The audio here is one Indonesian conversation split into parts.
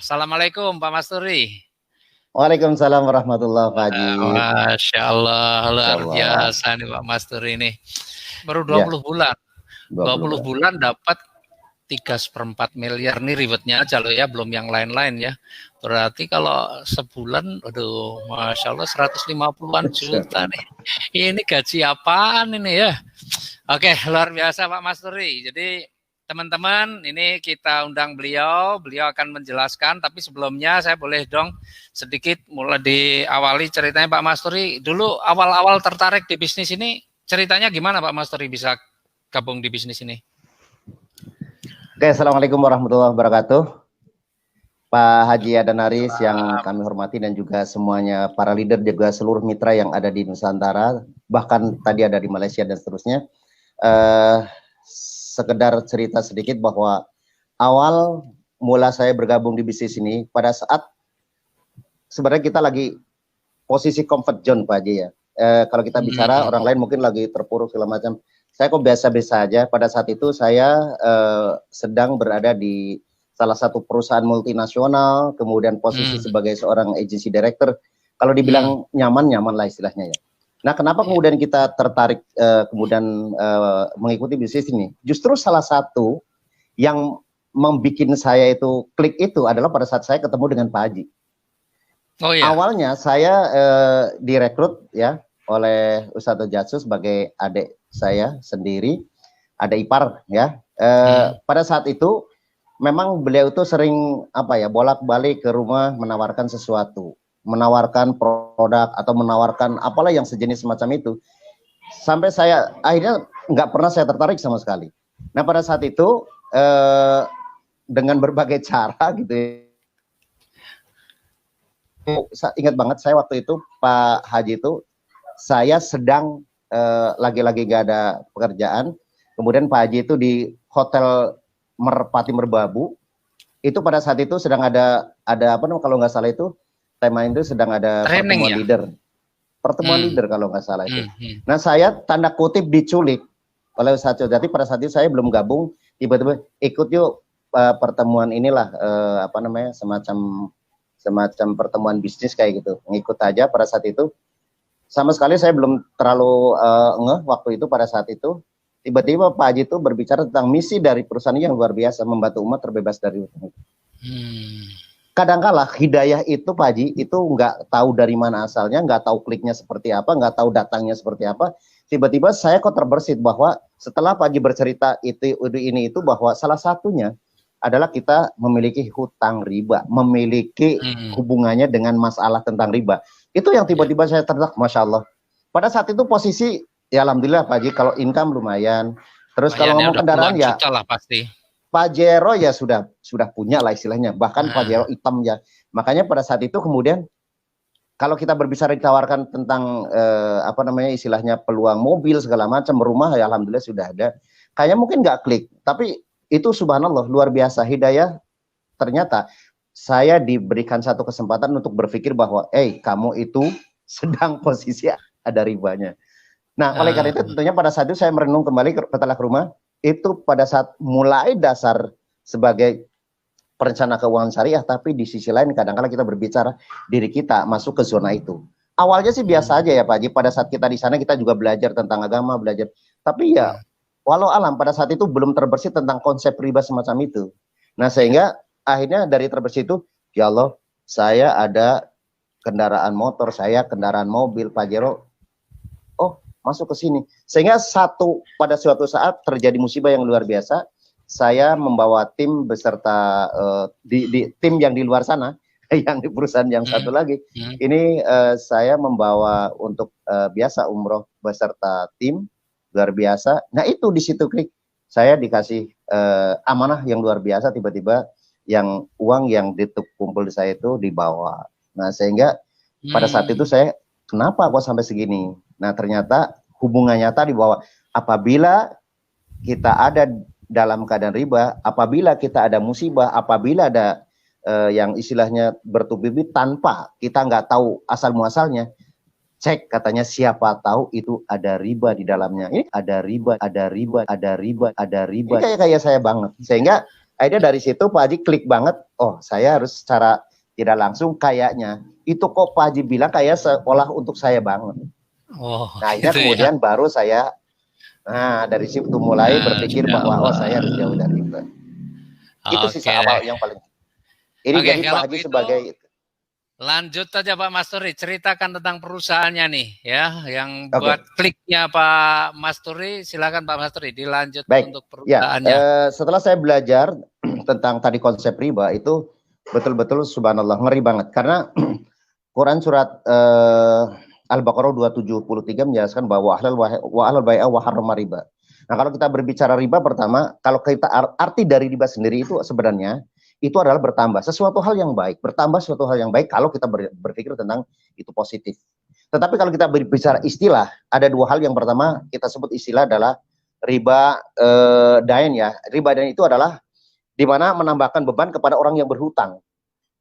Assalamualaikum Pak Masturi. Waalaikumsalam warahmatullahi wabarakatuh. Masya Allah, Masya luar Allah. biasa nih Pak Masturi ini. Baru Ya, 20 bulan. 20 20 bulan. bulan dapat 3,4 miliar nih ribetnya aja loh ya, belum yang lain-lain ya. Berarti kalau sebulan, aduh, Masya Allah 150-an juta nih. Ini gaji apaan ini ya? Oke, luar biasa Pak Masturi. Jadi teman-teman, ini kita undang beliau akan menjelaskan, tapi sebelumnya saya boleh dong sedikit mulai diawali ceritanya Pak Masturi. Dulu awal-awal tertarik di bisnis ini, ceritanya gimana Pak Masturi bisa gabung di bisnis ini? Oke, Assalamualaikum warahmatullahi wabarakatuh. Pak Haji Adanaris yang kami hormati dan juga semuanya para leader juga seluruh mitra yang ada di Nusantara, bahkan tadi ada di Malaysia dan seterusnya. Sekedar cerita sedikit bahwa awal mula saya bergabung di bisnis ini pada saat sebenarnya kita lagi posisi comfort zone Pak Haji ya. Kalau kita bicara orang lain mungkin lagi terpuruk segala macam. Saya kok biasa-biasa aja. Pada saat itu saya sedang berada di salah satu perusahaan multinasional, kemudian posisi sebagai seorang agency director. Kalau dibilang nyaman lah istilahnya ya. Nah, kenapa kemudian kita tertarik kemudian mengikuti bisnis ini? Justru salah satu yang membuat saya itu klik itu adalah pada saat saya ketemu dengan Pak Haji. Oh, iya. Awalnya saya direkrut ya oleh Ustadz Jatsu sebagai adik saya sendiri, adik ipar ya. Pada saat itu memang beliau itu sering bolak-balik ke rumah menawarkan sesuatu, menawarkan produk atau menawarkan apalah yang sejenis semacam itu. Sampai saya akhirnya nggak pernah saya tertarik sama sekali. Nah pada saat itu dengan berbagai cara gitu ya, ingat banget saya waktu itu Pak Haji itu saya sedang lagi-lagi gak ada pekerjaan, kemudian Pak Haji itu di hotel Merpati Merbabu, itu pada saat itu sedang ada apa namanya kalau nggak salah itu tema itu sedang ada pertemuan leader, pertemuan leader kalau nggak salah itu. Nah saya tanda kutip diculik oleh Ustadz Jati pada saat itu saya belum gabung, tiba-tiba ikut yuk pertemuan inilah apa namanya semacam pertemuan bisnis kayak gitu, ngikut aja pada saat itu. Sama sekali saya belum terlalu ngeh waktu itu pada saat itu. Tiba-tiba Pak Haji itu berbicara tentang misi dari perusahaan yang luar biasa, membantu umat terbebas dari hutang. Kadangkala hidayah itu Pak Haji itu nggak tahu dari mana asalnya, nggak tahu kliknya seperti apa, nggak tahu datangnya seperti apa. Tiba-tiba saya kok terbersit bahwa setelah Pak Haji bercerita ini itu bahwa salah satunya adalah kita memiliki hutang riba, memiliki hubungannya dengan masalah tentang riba. Itu yang tiba-tiba saya tertarik, Masya Allah. Pada saat itu posisi, ya Alhamdulillah Pak Haji, kalau income lumayan. Terus kalau ngomong kendaraan ya, lah pasti. Pajero ya sudah punya lah istilahnya. Bahkan Pajero hitam ya. Makanya pada saat itu kemudian, kalau kita berbicara ditawarkan tentang apa namanya istilahnya peluang mobil segala macam, rumah ya Alhamdulillah sudah ada. Kayaknya mungkin nggak klik, tapi itu subhanallah luar biasa hidayah. Ternyata saya diberikan satu kesempatan untuk berpikir bahwa kamu itu sedang posisi ada ribanya. Nah oleh karena itu tentunya pada saat itu saya merenung kembali setelah ke rumah, itu pada saat mulai dasar sebagai perencana keuangan syariah, tapi di sisi lain kadang-kadang kita berbicara diri kita masuk ke zona itu. Awalnya sih biasa aja ya Pak Haji, pada saat kita di sana kita juga belajar tentang agama, belajar, tapi ya walau alam pada saat itu belum terbersih tentang konsep riba semacam itu. Nah sehingga akhirnya dari terbersih itu, ya Allah saya ada kendaraan motor, saya kendaraan mobil Pajero, oh masuk ke sini. Sehingga pada suatu saat terjadi musibah yang luar biasa, saya membawa tim beserta di tim yang di luar sana, yang di perusahaan yang satu lagi, ini saya membawa untuk biasa umroh beserta tim, luar biasa. Nah itu di situ klik, saya dikasih amanah yang luar biasa, tiba-tiba yang uang yang kumpul di saya itu dibawa. Nah sehingga pada saat itu saya, kenapa kok sampai segini? Nah ternyata hubungannya tadi bahwa apabila kita ada dalam keadaan riba, apabila kita ada musibah, apabila ada yang istilahnya bertubi-tubi tanpa kita nggak tahu asal muasalnya, cek katanya siapa tahu itu ada riba di dalamnya. Ini ada riba, ada riba, ada riba, ada riba. Ini kayak saya banget. Sehingga Akhirnya dari situ Pak Haji klik banget, oh saya harus secara tidak langsung kayaknya itu kok Pak Haji bilang kayak seolah untuk saya banget. Oh, Nah akhirnya gitu ya. kemudian baru saya, nah dari situ mulai berpikir Masya bahwa oh saya Allah. harus jauh dari riba. Itu Oke sisa deh. awal yang paling. Ini Oke, jadi Pak kalau Haji begitu sebagai lanjut aja Pak Masturi, ceritakan tentang perusahaannya nih ya, yang buat oke. kliknya Pak Masturi, silakan Pak Masturi dilanjut Baik, untuk ya perusahaannya. setelah saya belajar tentang tadi konsep riba itu betul-betul subhanallah ngeri banget karena Quran surat Al-Baqarah 273 menjelaskan bahwa wa ahlul bai'a wa harrama riba. Nah, kalau kita berbicara riba pertama, kalau kita arti dari riba sendiri itu sebenarnya itu adalah bertambah sesuatu hal yang baik, bertambah sesuatu hal yang baik kalau kita berpikir tentang itu positif. Tetapi kalau kita berbicara istilah, ada dua hal. Yang pertama kita sebut istilah adalah riba dain ya. Riba dain itu adalah di mana menambahkan beban kepada orang yang berhutang.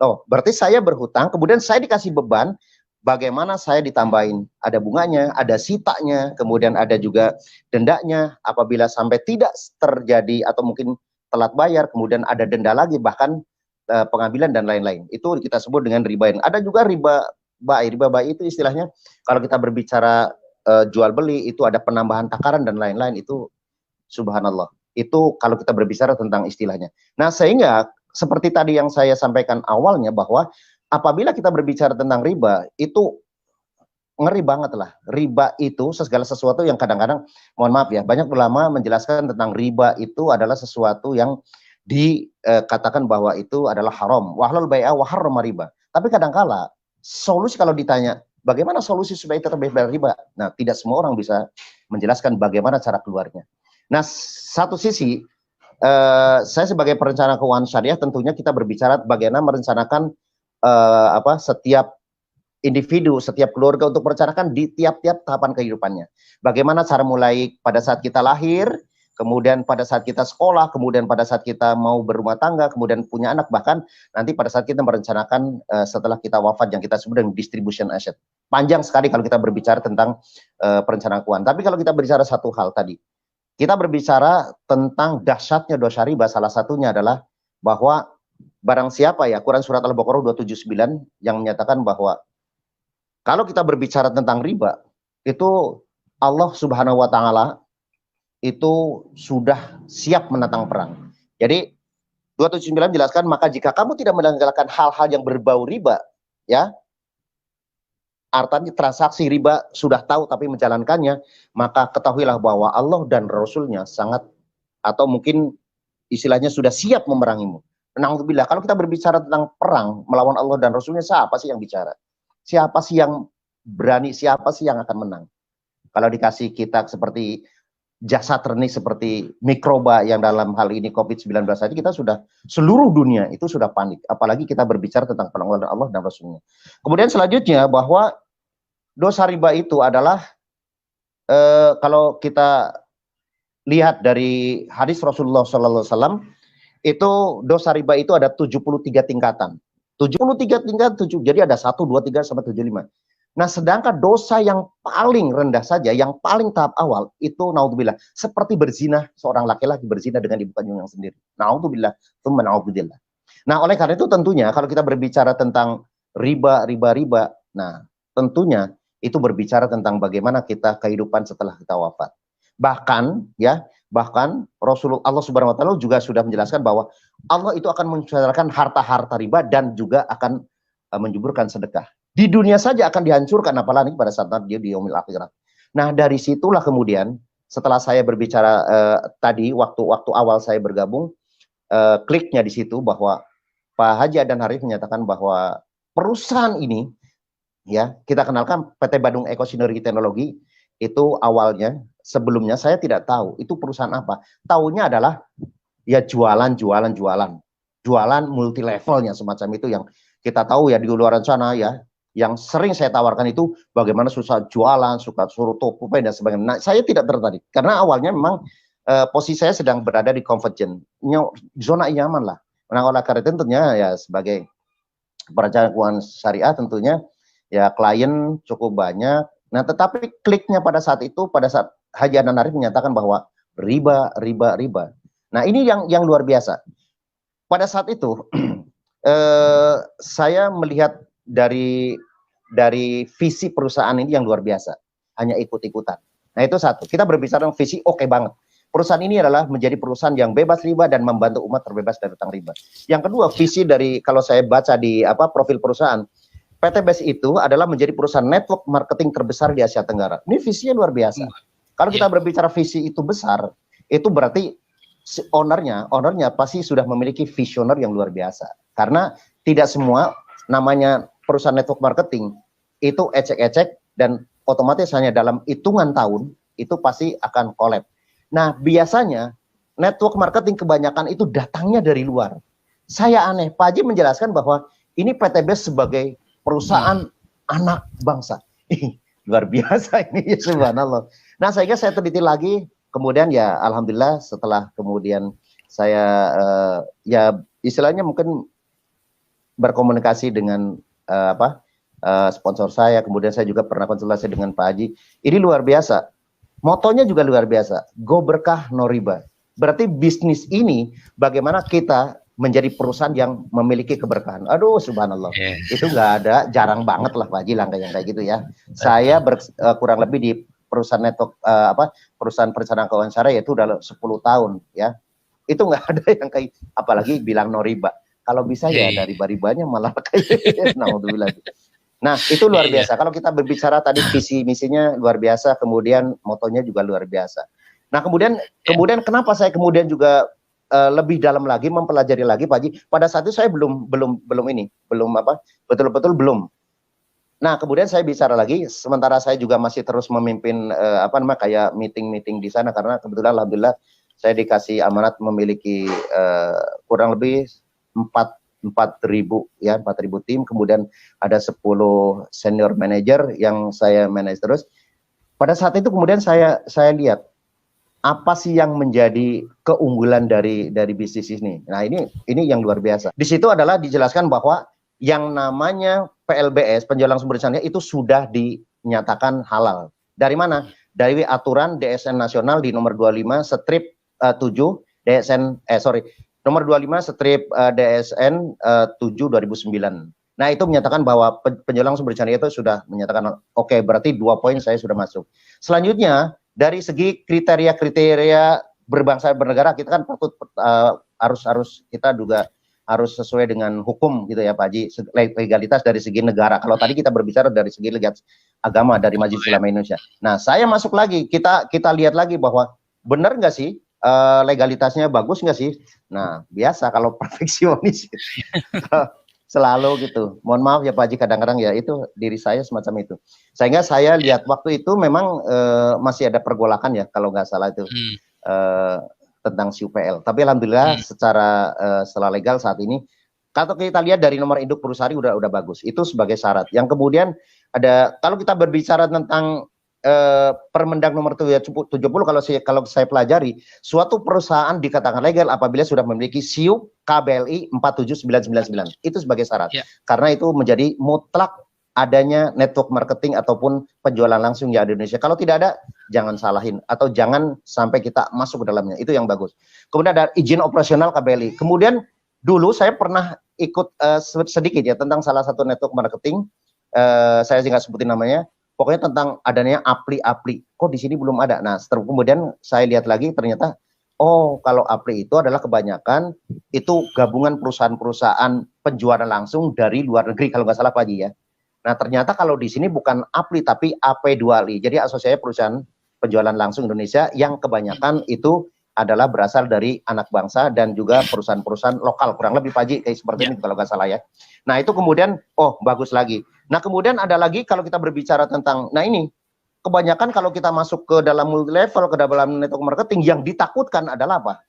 Oh, berarti saya berhutang, kemudian saya dikasih beban, bagaimana saya ditambahin? Ada bunganya, ada sitanya, kemudian ada juga dendanya. Apabila sampai tidak terjadi atau mungkin telat bayar, kemudian ada denda lagi, bahkan pengambilan dan lain-lain. Itu kita sebut dengan riba. Ada juga riba baik. Riba baik itu istilahnya kalau kita berbicara jual beli itu ada penambahan takaran dan lain-lain, itu subhanallah. Itu kalau kita berbicara tentang istilahnya. Nah, sehingga seperti tadi yang saya sampaikan awalnya bahwa apabila kita berbicara tentang riba, itu ngeri banget lah. Riba itu segala sesuatu yang kadang-kadang, mohon maaf ya, banyak ulama menjelaskan tentang riba itu adalah sesuatu yang dikatakan bahwa itu adalah haram. Wahlul bai'a wa harrama riba. Tapi kadang-kala solusi kalau ditanya, bagaimana solusi supaya terbebas dari riba? Nah, tidak semua orang bisa menjelaskan bagaimana cara keluarnya. Nah, satu sisi saya sebagai perencana keuangan syariah tentunya kita berbicara bagaimana merencanakan setiap individu, setiap keluarga untuk merencanakan di tiap-tiap tahapan kehidupannya. Bagaimana cara mulai pada saat kita lahir, kemudian pada saat kita sekolah, kemudian pada saat kita mau berumah tangga, kemudian punya anak, bahkan nanti pada saat kita merencanakan setelah kita wafat yang kita sebut dengan distribution asset. Panjang sekali kalau kita berbicara tentang perencanaan keuangan. Tapi kalau kita berbicara satu hal tadi, kita berbicara tentang dahsyatnya dosa riba, salah satunya adalah bahwa barang siapa ya, Quran surat Al-Baqarah 279 yang menyatakan bahwa kalau kita berbicara tentang riba, itu Allah Subhanahu wa taala itu sudah siap menantang perang. Jadi 279 menjelaskan, maka jika kamu tidak meninggalkan hal-hal yang berbau riba, ya, artinya transaksi riba sudah tahu tapi menjalankannya, maka ketahuilah bahwa Allah dan Rasul-Nya sangat, atau mungkin istilahnya sudah siap memerangimu. Na'udzubillah, kalau kita berbicara tentang perang melawan Allah dan Rasul-Nya, siapa sih yang bicara? Siapa sih yang berani? Siapa sih yang akan menang? Kalau dikasih kita seperti jasa ternik seperti mikroba yang dalam hal ini COVID-19 saja, kita sudah, seluruh dunia itu sudah panik. Apalagi kita berbicara tentang penanggulangan Allah dan Rasul-Nya. Kemudian selanjutnya bahwa dosa riba itu adalah kalau kita lihat dari hadis Rasulullah SAW, itu dosa riba itu ada 73 tingkatan. 73 tingkat, jadi ada 1, 2, 3, sampai 75. Nah, sedangkan dosa yang paling rendah saja, yang paling tahap awal, itu naudzubillah, seperti berzina, seorang laki-laki berzina dengan ibu kandungnya sendiri. Naudzubillah, tsumma naudzubillah. Nah, oleh karena itu tentunya kalau kita berbicara tentang riba, nah tentunya itu berbicara tentang bagaimana kita kehidupan setelah kita wafat. Bahkan Rasulullah Allah Subhanahu wa taala juga sudah menjelaskan bahwa Allah itu akan menceritakan harta-harta riba dan juga akan menjuburkan sedekah. Di dunia saja akan dihancurkan, apalagi pada saat dia di yaumil akhirah. Nah, dari situlah kemudian setelah saya berbicara tadi waktu awal saya bergabung, kliknya di situ bahwa Pak Haji Adan Harif menyatakan bahwa perusahaan ini, ya, kita kenalkan PT Badung Eko Sinergi Teknologi, itu awalnya sebelumnya saya tidak tahu itu perusahaan apa. Taunya adalah ya jualan multi levelnya semacam itu yang kita tahu ya di luar sana ya, yang sering saya tawarkan itu bagaimana susah jualan, suka suruh toko dan sebagainya. Nah, saya tidak tertarik karena awalnya memang posisi saya sedang berada di convergent, zona nyaman lah. Nah, oleh karena itu tentunya ya sebagai perencana keuangan syariah tentunya ya klien cukup banyak. Nah, tetapi kliknya pada saat itu, pada saat Haji Adan Arif menyatakan bahwa riba. Nah, ini yang luar biasa. pada saat itu saya melihat dari visi perusahaan ini yang luar biasa, hanya ikut-ikutan. Nah itu satu, kita berbicara tentang visi oke banget. Perusahaan ini adalah menjadi perusahaan yang bebas riba dan membantu umat terbebas dari utang riba. Yang kedua, visi dari, kalau saya baca di profil perusahaan, PT BES itu adalah menjadi perusahaan network marketing terbesar di Asia Tenggara. Ini visinya luar biasa. Kalau kita berbicara visi itu besar, itu berarti ownernya pasti sudah memiliki visioner yang luar biasa. Karena tidak semua namanya perusahaan network marketing itu ecek-ecek dan otomatis hanya dalam hitungan tahun itu pasti akan collab. Nah, biasanya network marketing kebanyakan itu datangnya dari luar. Saya aneh, Pak Haji menjelaskan bahwa ini PT BES sebagai perusahaan anak bangsa. Luar biasa ini, subhanallah. Nah, sehingga saya teliti lagi, kemudian ya alhamdulillah setelah kemudian saya ya istilahnya mungkin berkomunikasi dengan sponsor saya, kemudian saya juga pernah konsultasi dengan Pak Haji. Ini luar biasa. Motonya juga luar biasa, go berkah no riba. Berarti bisnis ini bagaimana kita menjadi perusahaan yang memiliki keberkahan. Aduh, subhanallah. Itu nggak ada, jarang banget lah Pak Haji langkah yang kayak gitu ya. Saya kurang lebih di perusahaan network perusahaan perencanaan keuangan syariah yaitu udah 10 tahun ya. Itu nggak ada yang kayak apalagi bilang no riba. Kalau bisa ya dari riba-ribanya malah kayak naudzubillah. Nah, itu luar biasa. Kalau kita berbicara tadi visi misinya luar biasa, kemudian motonya juga luar biasa. Nah, kemudian kenapa saya kemudian juga lebih dalam lagi mempelajari lagi Pak Haji. Pada saat itu saya belum betul-betul belum. Nah, kemudian saya bicara lagi sementara saya juga masih terus memimpin kayak meeting-meeting di sana karena kebetulan alhamdulillah saya dikasih amanat memiliki kurang lebih 4.000 tim, kemudian ada 10 senior manager yang saya manage terus. Pada saat itu kemudian saya lihat apa sih yang menjadi keunggulan dari bisnis ini. Nah, ini yang luar biasa. Di situ adalah dijelaskan bahwa yang namanya PLBS, penjualan sumber daya itu sudah dinyatakan halal. Dari mana? Dari aturan DSN nasional di nomor 25 strip 7 DSN nomor 25 strip DSN 7 2009. Nah, itu menyatakan bahwa penjualan sumber daya itu sudah menyatakan oke, berarti 2 poin saya sudah masuk. Selanjutnya, dari segi kriteria berbangsa bernegara kita kan patut harus kita juga harus sesuai dengan hukum gitu ya Pak Haji, legalitas dari segi negara. Kalau tadi kita berbicara dari segi legalitas agama dari Majelis Ulama Indonesia. Nah, saya masuk lagi, kita lihat lagi bahwa benar nggak sih legalitasnya bagus nggak sih? Nah, biasa kalau perfeksionis selalu gitu. Mohon maaf ya Pak Haji, kadang-kadang ya itu diri saya semacam itu. Sehingga saya lihat waktu itu memang masih ada pergolakan ya kalau nggak salah itu tentang SUPL. Tapi alhamdulillah secara legal saat ini kalau kita lihat dari nomor induk perusahaan udah bagus. Itu sebagai syarat. Yang kemudian ada kalau kita berbicara tentang Permendag nomor 70 kalau saya pelajari, suatu perusahaan dikatakan legal apabila sudah memiliki SIUP KBLI 47999. Itu sebagai syarat. Karena itu menjadi mutlak adanya network marketing ataupun penjualan langsung ya di Indonesia. Kalau tidak ada, jangan salahin atau jangan sampai kita masuk ke dalamnya. Itu yang bagus. Kemudian ada izin operasional KBLI. Kemudian dulu saya pernah ikut sedikit ya tentang salah satu network marketing. Saya nggak sebutin namanya. Pokoknya tentang adanya apli-apli. Kok di sini belum ada? Nah, kemudian saya lihat lagi ternyata, oh kalau apli itu adalah kebanyakan itu gabungan perusahaan-perusahaan penjualan langsung dari luar negeri kalau nggak salah Pak Haji ya. Nah, ternyata kalau di sini bukan apli tapi AP2LI. Jadi asosiasi perusahaan penjualan langsung Indonesia yang kebanyakan itu adalah berasal dari anak bangsa dan juga perusahaan-perusahaan lokal. Kurang lebih Pak Haji kayak seperti ini kalau nggak salah ya. Nah, itu kemudian, oh bagus lagi. Nah, kemudian ada lagi kalau kita berbicara tentang, nah ini, kebanyakan kalau kita masuk ke dalam multi level, ke dalam network marketing, yang ditakutkan adalah apa?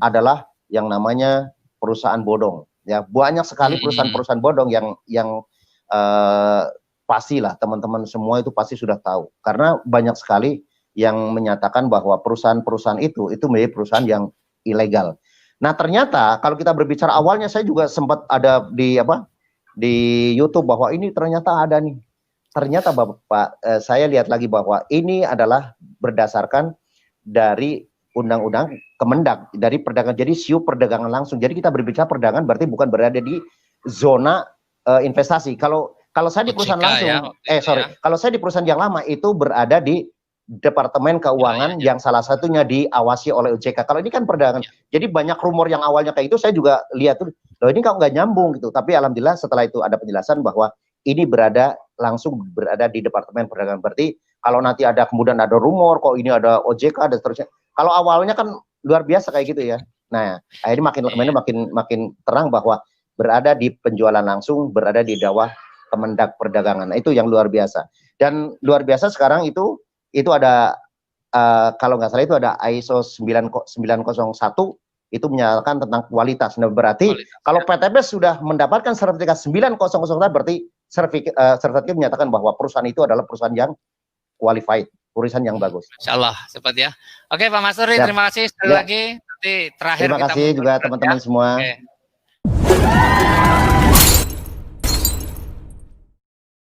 Adalah yang namanya perusahaan bodong. Ya, banyak sekali perusahaan-perusahaan bodong yang pastilah teman-teman semua itu pasti sudah tahu. Karena banyak sekali yang menyatakan bahwa perusahaan-perusahaan itu menjadi perusahaan yang ilegal. Nah, ternyata kalau kita berbicara awalnya saya juga sempat ada di YouTube bahwa ini ternyata ada nih. Ternyata Bapak saya lihat lagi bahwa ini adalah berdasarkan dari undang-undang Kemendak dari perdagangan, jadi SIU perdagangan langsung. Jadi kita berbicara perdagangan berarti bukan berada di zona investasi. Kalau saya di perusahaan langsung, kalau saya di perusahaan yang lama itu berada di Departemen Keuangan yang salah satunya diawasi oleh OJK. Kalau ini kan perdagangan, jadi banyak rumor yang awalnya kayak itu, saya juga lihat tuh, loh ini kok nggak nyambung gitu. Tapi alhamdulillah setelah itu ada penjelasan bahwa ini langsung berada di Departemen Perdagangan. Berarti kalau nanti ada kemudian ada rumor kok ini ada OJK dan seterusnya. Kalau awalnya kan luar biasa kayak gitu ya. Nah, akhirnya makin terang bahwa berada di penjualan langsung, berada di bawah Kemendak Perdagangan. Nah, itu yang luar biasa. Dan luar biasa sekarang itu ada kalau nggak salah itu ada ISO 9901 itu menyatakan tentang kualitas. Nah, berarti kalau PTB sudah mendapatkan sertifikat 9001 berarti sertifikat menyatakan bahwa perusahaan itu adalah perusahaan yang qualified, perusahaan yang bagus. Insyaallah cepat ya. Oke Pak Masuri, terima kasih sekali lagi. Nanti terakhir terima kasih juga teman-teman semua.